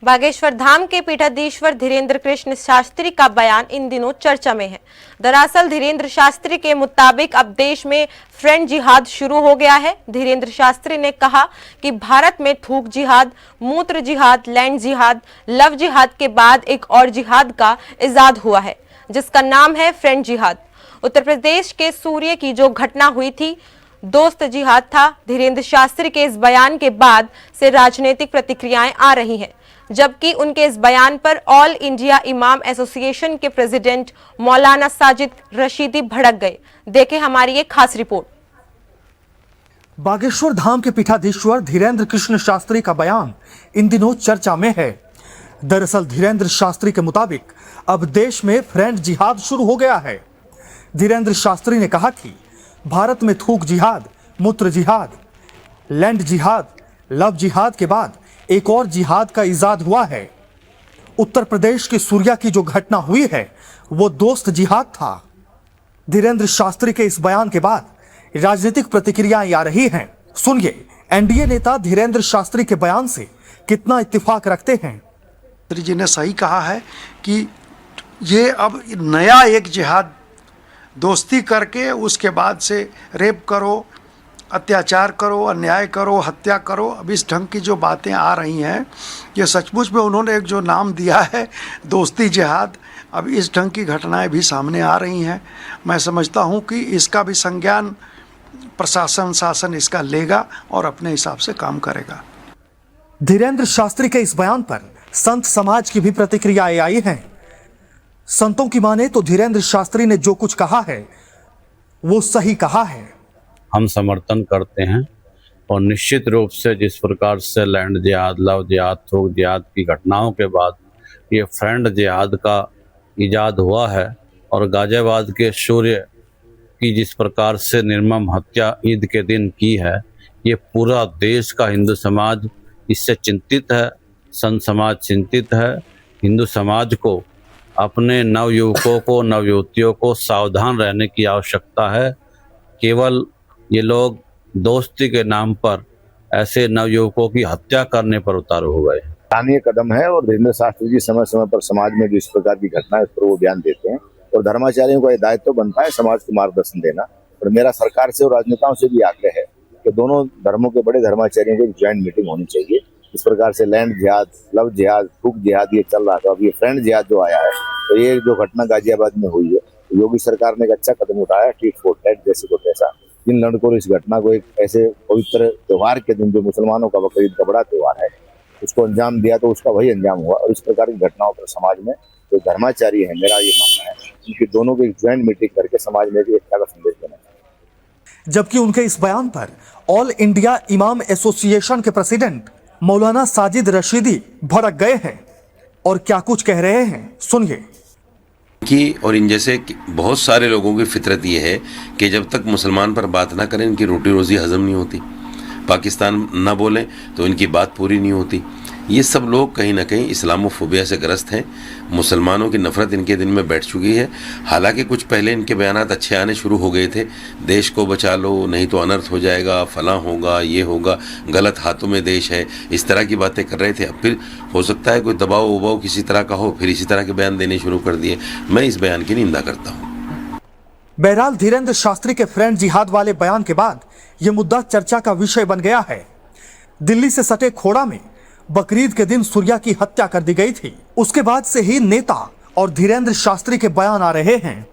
बागेश्वर धाम के पीठाधीश्वर धीरेन्द्र कृष्ण शास्त्री का बयान इन दिनों चर्चा में है। दरअसल धीरेन्द्र शास्त्री के मुताबिक अब देश में फ्रेंड जिहाद शुरू हो गया है। धीरेन्द्र शास्त्री ने कहा कि भारत में थूक जिहाद, मूत्र जिहाद, लैंड जिहाद, लव जिहाद के बाद एक और जिहाद का इजाद हुआ है, जिसका नाम है फ्रेंड जिहाद। उत्तर प्रदेश के सूर्य की जो घटना हुई थी, दोस्त जिहाद था। धीरेन्द्र शास्त्री के इस बयान के बाद से राजनीतिक प्रतिक्रियाएं आ रही हैं, जबकि उनके इस बयान पर ऑल इंडिया इमाम एसोसिएशन के प्रेसिडेंट मौलाना साजिद रशीदी भड़क गए। देखें हमारी एक खास रिपोर्ट। बागेश्वर धाम के पीठाधीश्वर धीरेन्द्र कृष्ण शास्त्री का बयान इन दिनों चर्चा में है। दरअसल धीरेन्द्र शास्त्री के मुताबिक अब देश में फ्रेंड जिहाद शुरू हो गया है। धीरेन्द्र शास्त्री ने कहा कि भारत में थूक जिहाद, मूत्र जिहाद, लैंड जिहाद, लव जिहाद के बाद एक और जिहाद का इजाद हुआ है। उत्तर प्रदेश के सूर्या की जो घटना हुई है वो दोस्त जिहाद था। धीरेन्द्र शास्त्री के इस बयान के बाद राजनीतिक प्रतिक्रियाएं आ रही हैं। सुनिए एनडीए नेता धीरेन्द्र शास्त्री के बयान से कितना इत्तेफाक रखते हैं। जी ने सही कहा है कि ये अब नया एक जिहाद, दोस्ती करके उसके बाद से रेप करो, अत्याचार करो, अन्याय करो, हत्या करो। अब इस ढंग की जो बातें आ रही हैं, ये सचमुच में उन्होंने एक जो नाम दिया है दोस्ती जिहाद, अब इस ढंग की घटनाएं भी सामने आ रही हैं। मैं समझता हूं कि इसका भी संज्ञान प्रशासन, शासन इसका लेगा और अपने हिसाब से काम करेगा। धीरेन्द्र शास्त्री के इस बयान पर संत समाज की भी प्रतिक्रियाएं आई हैं। संतों की माने तो धीरेन्द्र शास्त्री ने जो कुछ कहा है वो सही कहा है। हम समर्थन करते हैं और निश्चित रूप से जिस प्रकार से लैंड जिहाद, लव जिहाद, थूक जिहाद की घटनाओं के बाद ये फ्रेंड जिहाद का इजाद हुआ है और गाजियाबाद के सूर्य की जिस प्रकार से निर्मम हत्या ईद के दिन की है, ये पूरा देश का हिंदू समाज इससे चिंतित है। संत समाज चिंतित है। हिंदू समाज को अपने नवयुवकों को, नवयुवतियों को सावधान रहने की आवश्यकता है। केवल ये लोग दोस्ती के नाम पर ऐसे नवयुवकों की हत्या करने पर उतारू हो गए। सराहनीय कदम है और धीरेन्द्र शास्त्री जी समय समय पर समाज में जो इस प्रकार की घटना है उस पर वो बयान देते हैं और धर्माचार्यों का दायित्व तो बनता है समाज को मार्गदर्शन देना। और मेरा सरकार से और राजनेताओं से भी आग्रह है कि दोनों धर्मों के बड़े धर्माचार्यों की ज्वाइंट मीटिंग होनी चाहिए। इस प्रकार से लैंड जिहाद, लव जिहाद, थूक जिहाद ये चल रहा था, अब ये फ्रेंड जिहाद जो आया है, तो ये जो घटना गाजियाबाद में हुई है, योगी सरकार ने एक अच्छा कदम उठाया, टीट फॉर टैट जैसे को तैसा। जिन लड़कों ने इस घटना को एक ऐसे पवित्र त्योहार के दिन, जो मुसलमानों का बकरीद का बड़ा त्योहार है, उसको अंजाम दिया, तो उसका वही अंजाम हुआ। और इस प्रकार की घटनाओं पर समाज में जो धर्माचार्य है, मेरा ये मानना है, उनकी दोनों की ज्वाइंट मीटिंग करके समाज में भी एकता का संदेश देना चाहिए। जबकि उनके इस बयान पर ऑल इंडिया इमाम एसोसिएशन के प्रेसिडेंट मौलाना साजिद रशीदी भड़क गए हैं और क्या कुछ कह रहे हैं, सुनिए। कि और इन जैसे बहुत सारे लोगों की फितरत ये है कि जब तक मुसलमान पर बात ना करें इनकी रोटी रोज़ी हजम नहीं होती, पाकिस्तान ना बोलें तो इनकी बात पूरी नहीं होती। ये सब लोग कहीं ना कहीं इस्लामोफोबिया से ग्रस्त हैं। मुसलमानों की नफ़रत इनके दिल में बैठ चुकी है। हालांकि कुछ पहले इनके बयानात अच्छे आने शुरू हो गए थे, देश को बचा लो नहीं तो अनर्थ हो जाएगा, फलां होगा, ये होगा, गलत हाथों में देश है, इस तरह की बातें कर रहे थे। अब फिर हो सकता है कोई दबाव उबाव किसी तरह का हो, फिर इसी तरह के बयान देने शुरू कर दिए। मैं इस बयान की निंदा करता हूँ। बहरहाल धीरेन्द्र शास्त्री के फ्रेंड जिहाद वाले बयान के बाद ये मुद्दा चर्चा का विषय बन गया है। दिल्ली से सटे खोड़ा में बकरीद के दिन सूर्या की हत्या कर दी गई थी। उसके बाद से ही नेता और धीरेन्द्र शास्त्री के बयान आ रहे हैं।